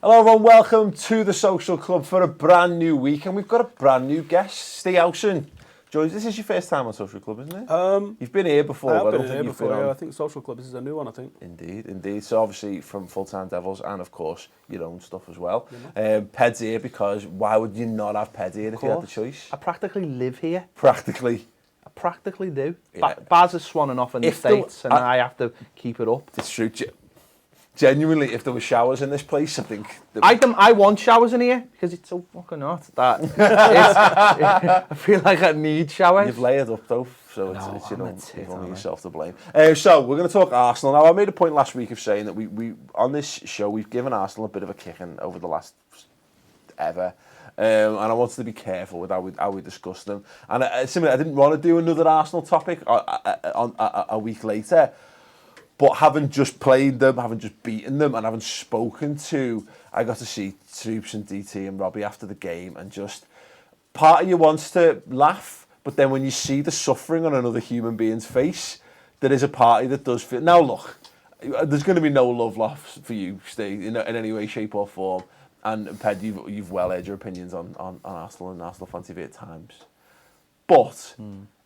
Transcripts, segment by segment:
Hello everyone, welcome to the Social Club for a brand new week, and we've got a brand new guest, Steve Howson. Joins. This is your first time on Social Club, isn't it? You've been here before, but I don't think you've been on. I think Social Club, this is a new one, I think. Indeed. So obviously from Full Time Devils and of course your own stuff as well. Ped's here because why would you not have Ped here if you had the choice? I practically live here. Practically. I practically do. Yeah. Baz is swanning off in the States and I have to keep it up. It's true. Genuinely, if there were showers in this place, I think... I want showers in here because it's so fucking hot that I feel like I need showers. You've layered up though, so it's you've only yourself to blame. So we're going to talk Arsenal now. I made a point last week of saying that we on this show we've given Arsenal a bit of a kicking over the last ever. And I wanted to be careful with how we discuss them. And I didn't want to do another Arsenal topic a week later. But having just played them, having just beaten them, and having spoken to, I got to see Troops and DT and Robbie after the game, and just part of you wants to laugh, but then when you see the suffering on another human being's face, there is a party that does feel. Now look, there's going to be no love lost for you, Steve, in any way, shape or form. And Ped, you've well aired your opinions on Arsenal and Arsenal fan TV at times. But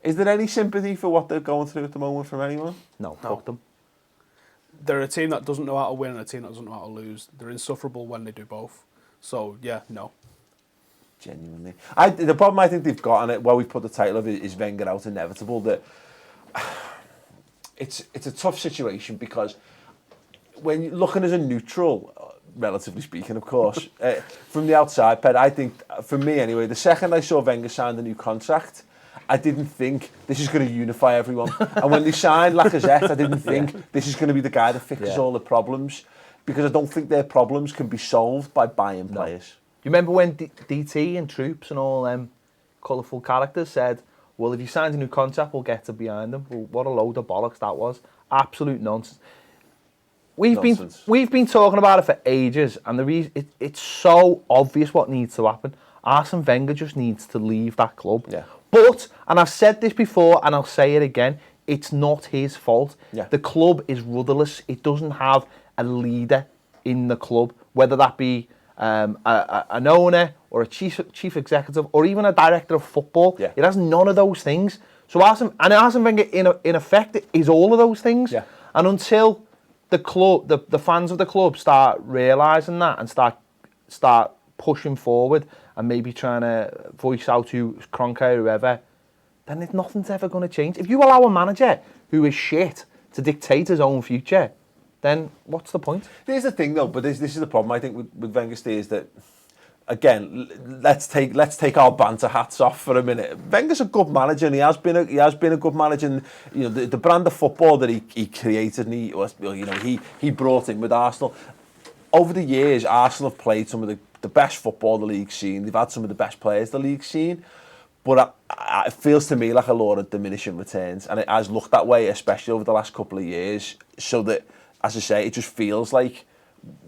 is there any sympathy for what they're going through at the moment from anyone? No, fuck them. They're a team that doesn't know how to win and a team that doesn't know how to lose. They're insufferable when they do both. So, yeah, no. Genuinely. The problem I think they've got, and why we put the title of it is Wenger Out Inevitable, that it's a tough situation because when you're looking as a neutral, relatively speaking, of course, from the outside, Ped, I think, for me anyway, the second I saw Wenger sign the new contract, I didn't think this is going to unify everyone. And when they signed Lacazette, I didn't think this is going to be the guy that fixes all the problems, because I don't think their problems can be solved by buying players. You remember when DT and Troops and all them colourful characters said, well, if you signed a new contract, we'll get to behind them. Well, what a load of bollocks that was. Absolute nonsense. We've been talking about it for ages, and the reason it's so obvious what needs to happen. Arsene Wenger just needs to leave that club. Yeah. But, and I've said this before and I'll say it again, it's not his fault. Yeah. The club is rudderless. It doesn't have a leader in the club, whether that be an owner or a chief executive or even a director of football. Yeah. It has none of those things. So Arsene Wenger, in effect, is all of those things. Yeah. And until the club, the fans of the club start realising that and start pushing forward and maybe trying to voice out to Kroenke or whoever, then nothing's ever going to change. If you allow a manager who is shit to dictate his own future, then what's the point? Here's the thing, though, but this is the problem I think with Wenger, is that, again, let's take our banter hats off for a minute. Wenger's a good manager, and he has been a good manager. And you know the brand of football that he created and he brought in with Arsenal. Over the years, Arsenal have played some of the best football the league's seen. They've had some of the best players the league's seen. But it feels to me like a lot of diminishing returns. And it has looked that way, especially over the last couple of years. So that, as I say, it just feels like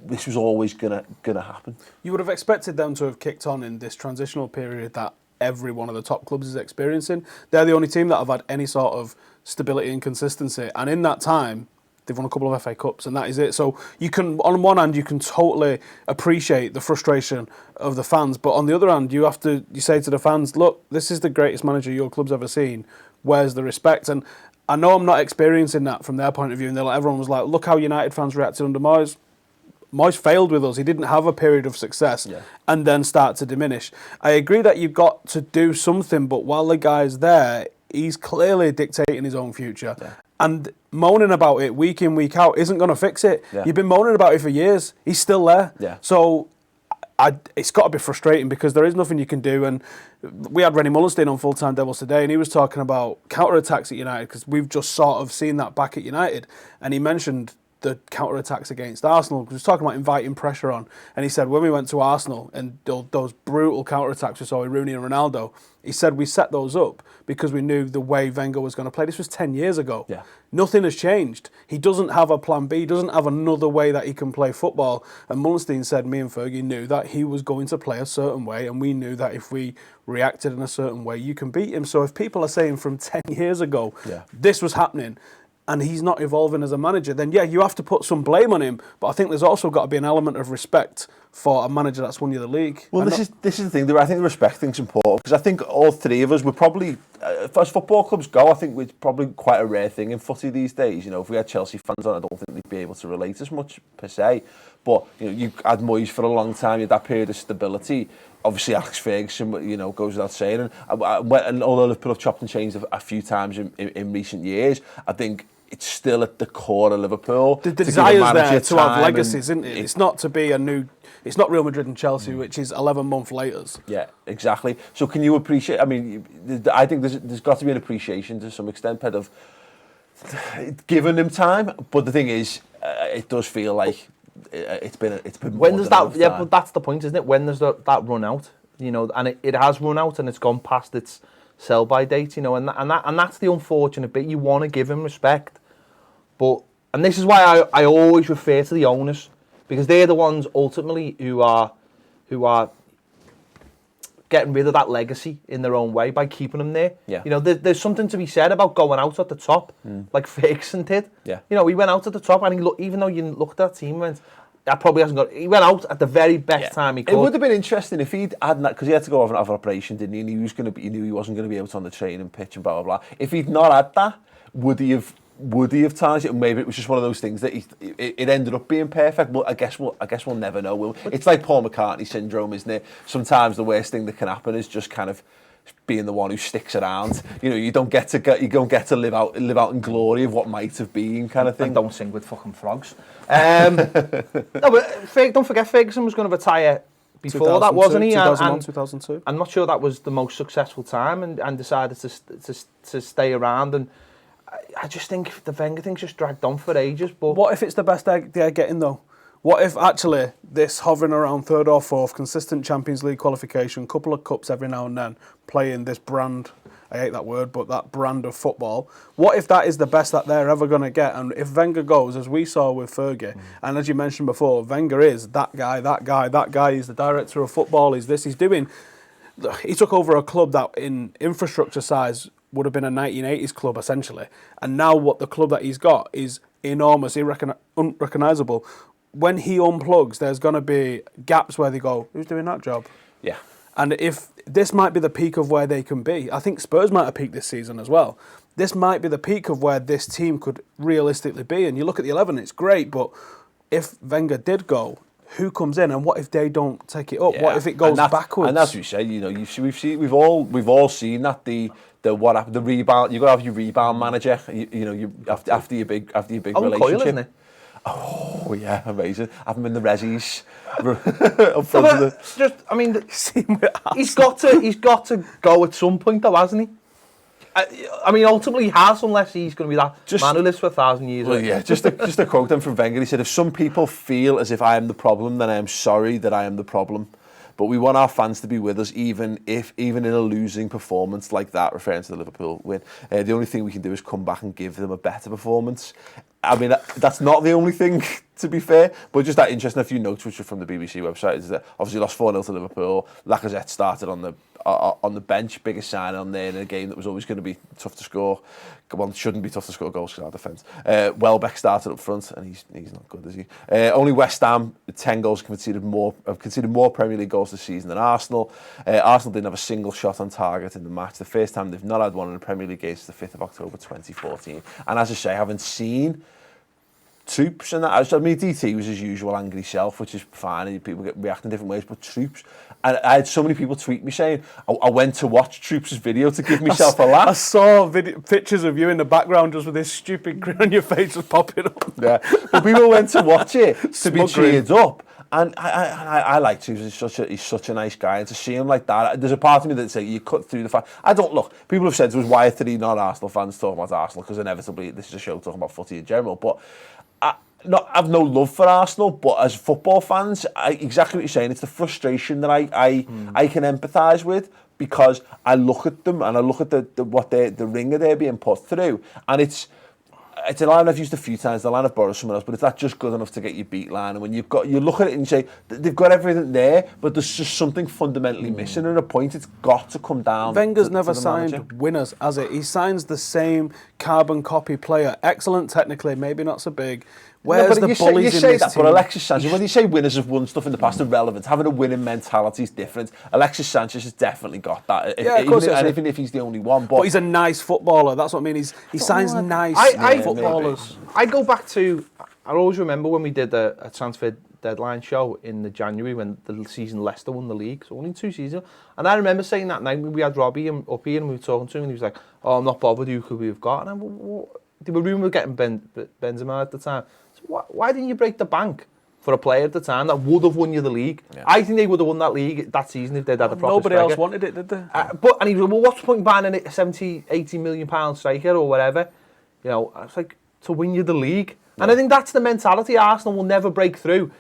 this was always gonna happen. You would have expected them to have kicked on in this transitional period that every one of the top clubs is experiencing. They're the only team that have had any sort of stability and consistency. And in that time, they've won a couple of FA Cups, and that is it. So you can, on one hand, you can totally appreciate the frustration of the fans, but on the other hand, you say to the fans, look, this is the greatest manager your club's ever seen. Where's the respect? And I know I'm not experiencing that from their point of view, and everyone was like, look how United fans reacted under Moyes. Moyes failed with us. He didn't have a period of success and then start to diminish. I agree that you've got to do something, but while the guy's there, he's clearly dictating his own future. Yeah. And moaning about it week in, week out isn't going to fix it. Yeah. You've been moaning about it for years. He's still there. Yeah. So it's got to be frustrating because there is nothing you can do. And we had Rennie Mullenstein on Full Time Devils today, and he was talking about counter-attacks at United because we've just sort of seen that back at United. And he mentioned the counter-attacks against Arsenal. He was talking about inviting pressure on. And he said, when we went to Arsenal and those brutal counter-attacks we saw with Rooney and Ronaldo, he said we set those up because we knew the way Wenger was going to play. This was 10 years ago. Yeah. Nothing has changed. He doesn't have a plan B. He doesn't have another way that he can play football. And Mullenstein said, me and Fergie knew that he was going to play a certain way, and we knew that if we reacted in a certain way, you can beat him. So if people are saying from 10 years ago, this was happening, and he's not evolving as a manager, then yeah, you have to put some blame on him. But I think there's also got to be an element of respect for a manager that's won you the league. Well, this is the thing. I think the respect thing's important, because I think all three of us were probably, as football clubs go, I think it's probably quite a rare thing in footy these days. You know, if we had Chelsea fans on, I don't think they'd be able to relate as much per se. But you know, you had Moyes for a long time. You had that period of stability. Obviously, Alex Ferguson, you know, goes without saying. And although they've put up chopped and changed a few times in recent years, I think it's still at the core of Liverpool. The desire's there to have legacies, isn't it? It's not to be a new... It's not Real Madrid and Chelsea, which is 11 months later. Yeah, exactly. So can you appreciate... I mean, I think there's got to be an appreciation to some extent, Ped, of giving him time. But the thing is, it does feel like it's been when does that... Yeah, but that's the point, isn't it? When does that run out? You know, and it has run out, and it's gone past its sell-by date, you know, and that's the unfortunate bit. You want to give him respect. And this is why I always refer to the owners, because they're the ones ultimately who are getting rid of that legacy in their own way by keeping them there. Yeah. You know, there's something to be said about going out at the top, like Ferguson did. Yeah. You know, he went out at the top, and even though you looked at that team and went, that probably hasn't got... He went out at the very best time he could. It would have been interesting if he'd had that, because he had to go off and have an operation, didn't he? And he knew he wasn't going to be able to on the training pitch and blah blah blah. If he'd not had that, would he have tarnished it? Maybe it was just one of those things that it ended up being perfect. But I guess we'll never know. It's like Paul McCartney syndrome, isn't it? Sometimes the worst thing that can happen is just kind of being the one who sticks around. You know, you don't get to live out in glory of what might have been, kind of thing. And don't sing with fucking frogs. No, but don't forget, Ferguson was going to retire before that, wasn't he? 2001, 2002. I'm not sure that was the most successful time, and decided to stay around. And I just think the Wenger thing's just dragged on for ages. But what if it's the best they're getting, though? What if actually this hovering around third or fourth, consistent Champions League qualification, couple of cups every now and then, playing this brand, I hate that word, but that brand of football, what if that is the best that they're ever going to get? And if Wenger goes, as we saw with Fergie, and as you mentioned before, Wenger is that guy, he's the director of football, he's this, he's doing... He took over a club that in infrastructure size would have been a 1980s club, essentially. And now what the club that he's got is enormous, unrecognisable. When he unplugs, there's going to be gaps where they go, who's doing that job? Yeah. And if this might be the peak of where they can be, I think Spurs might have peaked this season as well. This might be the peak of where this team could realistically be. And you look at the 11, it's great, but if Wenger did go, who comes in, and what if they don't take it up? Yeah. What if it goes backwards? And that's what you say. You know, we've all seen that the rebound. You got to have your rebound manager. You know, after your big relationship. Coyle, isn't it? Oh yeah, amazing. Have him in the resis up front of the... Just, I mean, he's got to go at some point, though, hasn't he? I mean, ultimately he has, unless he's going to be that man who lives for 1,000 years. Well, yeah, just a quote then from Wenger. He said, "If some people feel as if I am the problem, then I am sorry that I am the problem. But we want our fans to be with us, even in a losing performance like that," referring to the Liverpool win. The only thing we can do is come back and give them a better performance. I mean, that's not the only thing, to be fair, but just that interesting. A few notes which are from the BBC website is that obviously lost 4-0 to Liverpool. Lacazette started on the bench, biggest sign on there in a game that was always going to be tough to score. Well, it shouldn't be tough to score goals because our defence. Welbeck started up front, and he's not good, is he? Only West Ham, 10 goals, have conceded more Premier League goals this season than Arsenal. Arsenal didn't have a single shot on target in the match. The first time they've not had one in a Premier League game since the 5th of October 2014. And as I say, I haven't seen Troops and that. I mean, DT was his usual angry self, which is fine, and people get react in different ways, but Troops, and I had so many people tweet me saying I went to watch Troops' video to give myself a laugh. I saw pictures of you in the background just with this stupid grin on your face just popping up. Yeah, but people went to watch it to be cheered up, and I like Troops. He's such a nice guy, and to see him like that, there's a part of me that say you cut through the fact. I don't look. People have said to us, why are 3 non-Arsenal fans talking about Arsenal? Because inevitably this is a show talking about footy in general, but I've no love for Arsenal, but as football fans, exactly what you're saying, it's the frustration that I can empathise with, because I look at them and I look at the ringer they're being put through, and it's a line I've used a few times, the line I've borrowed somewhere else, but is that just good enough to get your beat line? And when you look at it and you say, they've got everything there, but there's just something fundamentally missing. And at a point, it's got to come down. Wenger's never signed winners, has it? He signs the same carbon copy player. Excellent technically, maybe not so big. Where's the bullies in this team? But Alexis Sanchez, when you say winners have won stuff in the past are relevant, having a winning mentality is different. Alexis Sanchez has definitely got that. Even if he's the only one. But he's a nice footballer, that's what I mean. He signs nice footballers. I go back to, I always remember when we did a transfer deadline show in the January when the season Leicester won the league, so only 2 seasons. And I remember saying that night when we had Robbie up here and we were talking to him and he was like, oh, I'm not bothered, who could we have got? And I went, they were rumoured of getting Benzema at the time. Why didn't you break the bank for a player at the time that would have won you the league? Yeah. I think they would have won that league that season if they'd had a proper Nobody striker. else wanted it, did they? And he was like, well, what's the point in buying a 70, 80 million pound striker or whatever? You know, I was like, to win you the league. Yeah. And I think that's the mentality. Arsenal will never break through.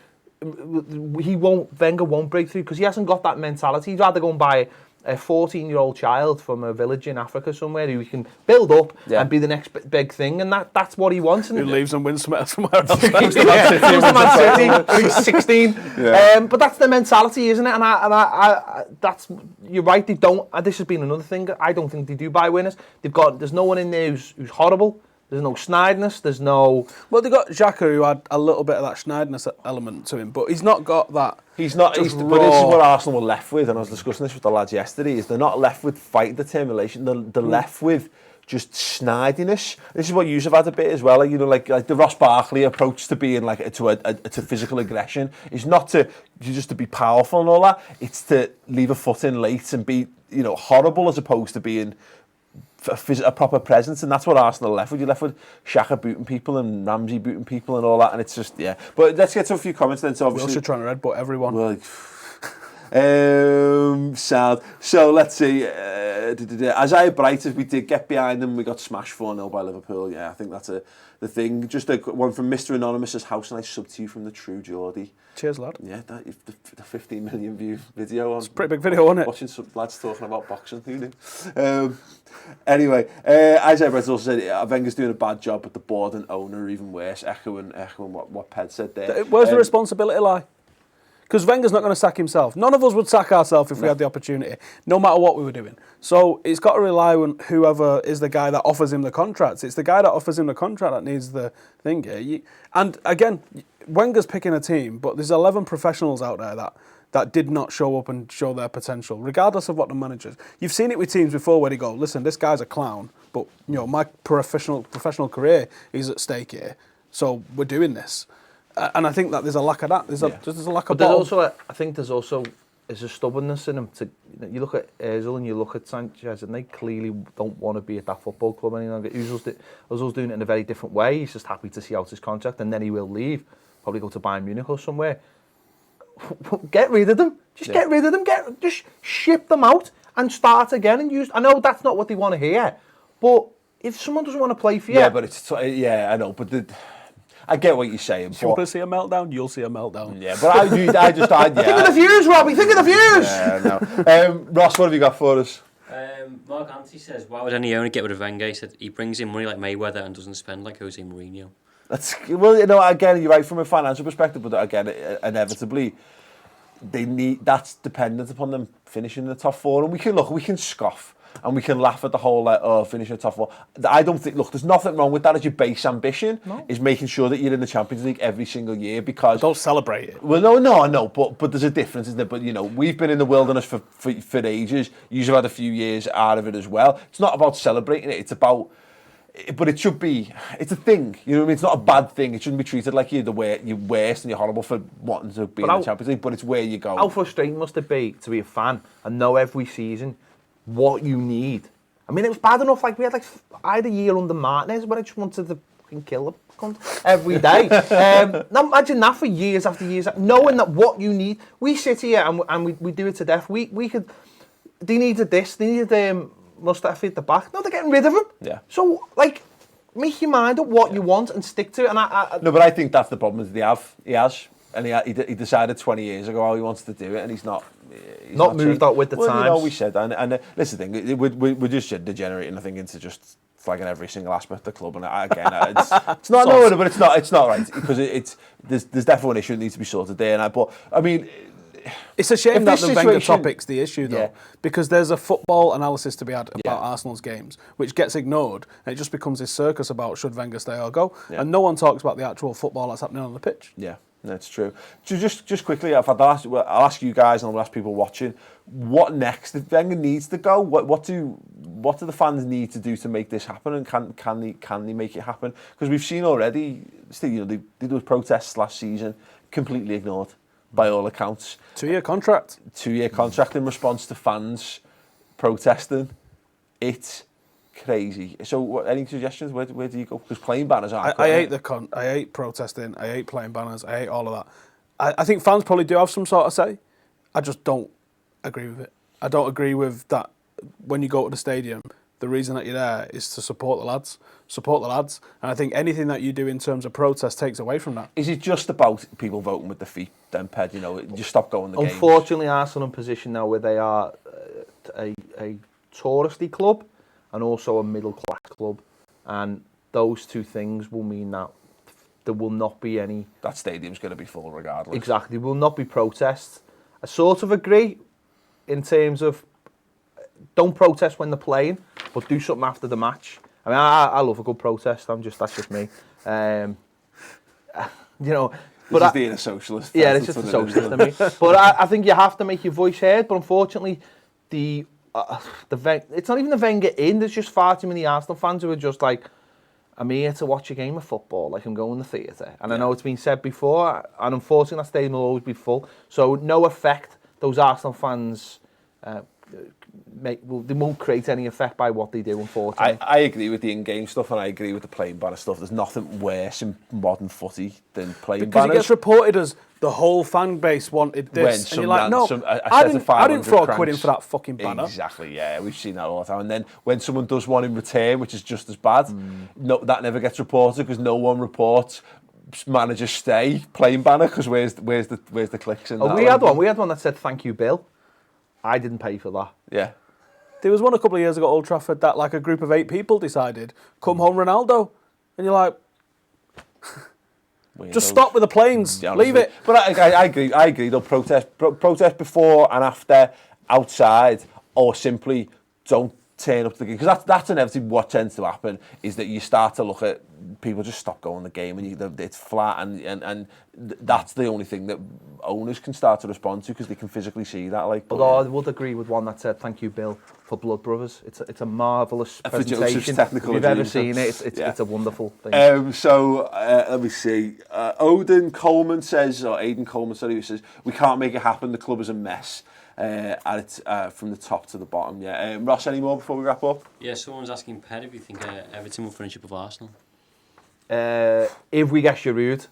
Wenger won't break through because he hasn't got that mentality. He'd rather go and buy a 14-year-old child from a village in Africa somewhere who he can build up and be the next big thing, and that's what he wants. And who leaves and wins somewhere else. Keeps the Man City when he's 16. Yeah. But that's the mentality, isn't it? And I that's, you're right. They don't. This has been another thing. I don't think they do buy winners. There's no one in there who's horrible. There's no schneidness, there's no... Well, they got Xhaka, who had a little bit of that schneidness element to him, but he's not got that... But this is what Arsenal were left with, and I was discussing this with the lads yesterday, is they're not left with fight determination, they're left with just schneidiness. This is what you have had a bit as well, like the Ross Barkley approach to being to physical aggression is not just to be powerful and all that, it's to leave a foot in late and be, horrible as opposed to being... a proper presence, and that's what Arsenal are left with. You're left with Xhaka booting people and Ramsey booting people and all that, and it's just, yeah. But let's get to a few comments then. So obviously, we're also trying to headbutt everyone. Well, sad. So let's see. Isaiah Bright, if we did get behind them, we got smashed 4-0 by Liverpool. Yeah, I think that's the thing. Just one from Mr. Anonymous, house nice sub to you from the true Geordie. Cheers, lad. Yeah, the 15 million view video. It's a pretty big video, isn't it? Watching some lads talking about boxing, who knew? Anyway, Isaiah Bright also said Wenger's doing a bad job, but the board and owner are even worse, echoing what Ped said there. Where's the responsibility lie? Because Wenger's not going to sack himself. None of us would sack ourselves if we had the opportunity, no matter what we were doing. So it's got to rely on whoever is the guy that offers him the contracts. It's the guy that offers him the contract that needs the thing here. And again, Wenger's picking a team, but there's 11 professionals out there that did not show up and show their potential, regardless of what the managers. You've seen it with teams before where they go, listen, this guy's a clown, but my professional career is at stake here, so we're doing this. And I think that there's a lack of that. There's a lack of. But I think there's a stubbornness in him. You look at Özil and you look at Sanchez, and they clearly don't want to be at that football club any longer. Özil's doing it in a very different way. He's just happy to see out his contract, and then he will leave, probably go to Bayern Munich or somewhere. Get rid of them. Get rid of them. Just ship them out and start again and use. I know that's not what they want to hear, but if someone doesn't want to play for you, I know, but I get what you're saying. If you want to see a meltdown, you'll see a meltdown. Yeah, but I just think of the views, Robbie. Think of the views. Yeah, no. Ross, what have you got for us? Mark Anti says, why would any owner get rid of Wenger? He said he brings in money like Mayweather and doesn't spend like Jose Mourinho. Again, you're right from a financial perspective, but again, inevitably, that's dependent upon them finishing in the top four. And we can scoff and we can laugh at the whole finishing the top four. I don't think, there's nothing wrong with that as your base ambition, is making sure that you're in the Champions League every single year, because... Don't celebrate it. Well, no, but there's a difference, isn't there? But, we've been in the wilderness for ages. You've had a few years out of it as well. It's not about celebrating it, it's about... But it should be, it's a thing, you know what I mean? It's not a bad thing. It shouldn't be treated like you're worst and you're horrible for wanting to be in the Champions League, but it's where you go. How frustrating must it be to be a fan and know every season what you need? I mean, it was bad enough, I had a year under Martinez where I just wanted to fucking kill him every day. Now imagine that for years after years, knowing that what you need. We sit here and we do it to death. We could, they needed this, they needed... Mustafi at the back. No, they're getting rid of him. Yeah. So, make your mind up what you want and stick to it. And No, but I think that's the problem. Is he has. And he decided 20 years ago how he wants to do it, and he's not moved out with the times. We said, and this is the thing, we're just degenerating, I think, into just flag in every single aspect of the club. And again, it's not no, but it's not right because there's definitely an issue that needs to be sorted there. But I mean, it's a shame that the Wenger topic's the issue though, because there's a football analysis to be had about Arsenal's games, which gets ignored, and it just becomes this circus about should Wenger stay or go, and no one talks about the actual football that's happening on the pitch. Yeah. That's true. Just quickly, I'll ask you guys and I'll ask people watching, what next? If Wenger needs to go, what do the fans need to do to make this happen? And can they make it happen? Because we've seen already, they did those protests last season, completely ignored by all accounts. 2-year contract. 2-year contract in response to fans protesting. It's crazy. So, any suggestions? Where do you go? Because playing banners aren't. I hate protesting. I hate playing banners. I hate all of that. I think fans probably do have some sort of say. I just don't agree with it. I don't agree with that. When you go to the stadium, the reason that you're there is to support the lads. Support the lads. And I think anything that you do in terms of protest takes away from that. Is it just about people voting with their feet? Then, Ped, just stop going the games. Unfortunately, Arsenal in a position now where they are a touristy club and also a middle-class club. And those two things will mean that there will not be any... That stadium's going to be full regardless. Exactly. There will not be protests. I sort of agree in terms of don't protest when they're playing, but do something after the match. I mean, I love a good protest. That's just me. But this is the inner socialist. Yeah, it's just a socialist to me. But I think you have to make your voice heard. But unfortunately, it's not even the Wenger in. There's just far too many Arsenal fans who are just like, I'm here to watch a game of football, like I'm going to the theatre. And I know it's been said before, and unfortunately that stadium will always be full. So no effect. Those Arsenal fans, they won't create any effect by what they do, unfortunately. I agree with the in-game stuff, and I agree with the playing banner stuff. There's nothing worse in modern footy than playing banners. Because it gets reported as the whole fan base wanted this, and you're like, no, I didn't throw a quid in for that fucking banner. Exactly, yeah, we've seen that all the time. And then when someone does one in return, which is just as bad, no, that never gets reported because no one reports. Managers stay playing banner because where's the clicks in that? We had one that said thank you, Bill. I didn't pay for that. Yeah. There was one a couple of years ago at Old Trafford that like a group of 8 people decided, come home Ronaldo. And you're like, just stop with the planes, leave it. But I agree. They'll protest before and after, outside, or simply don't turn up to the game. Because that's inevitably what tends to happen, is that you start to look at people just stop going the game and it's flat and that's the only thing that owners can start to respond to because they can physically see that. Although I would agree with one that said thank you, Bill, for Blood Brothers. It's a marvellous presentation. If you've ever seen it, it's a wonderful thing. So let me see. Aidan Coleman says, he says, we can't make it happen. The club is a mess. And it's from the top to the bottom. Yeah. Ross, any more before we wrap up? Yeah, someone's asking Ped if you think Everton will finish above Arsenal. If we get Giroud,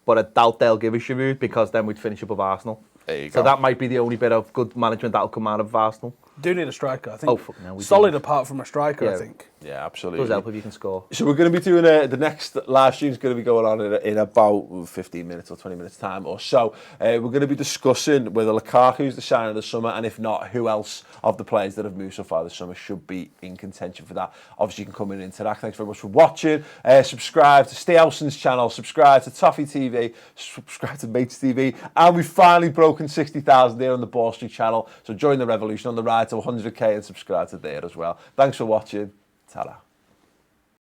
but I doubt they'll give us Giroud because then we'd finish above Arsenal. There you so go. That might be the only bit of good management that'll come out of Arsenal. Do need a striker, I think. We solid apart from a striker, I think. Yeah, absolutely. Does help if you can score. So we're going to be doing the next live stream is going to be going on in about 15 minutes or 20 minutes time or so. We're going to be discussing whether Lukaku's the sign of the summer, and if not, who else of the players that have moved so far this summer should be in contention for that. Obviously, you can come in and interact. Thanks very much for watching. Subscribe to Stay Elson's channel. Subscribe to Toffee TV. Subscribe to Mates TV. And we've finally broken 60,000 there on the Ball Street channel. So join the revolution on the ride to 100k and subscribe to there as well. Thanks for watching. Ta-ra.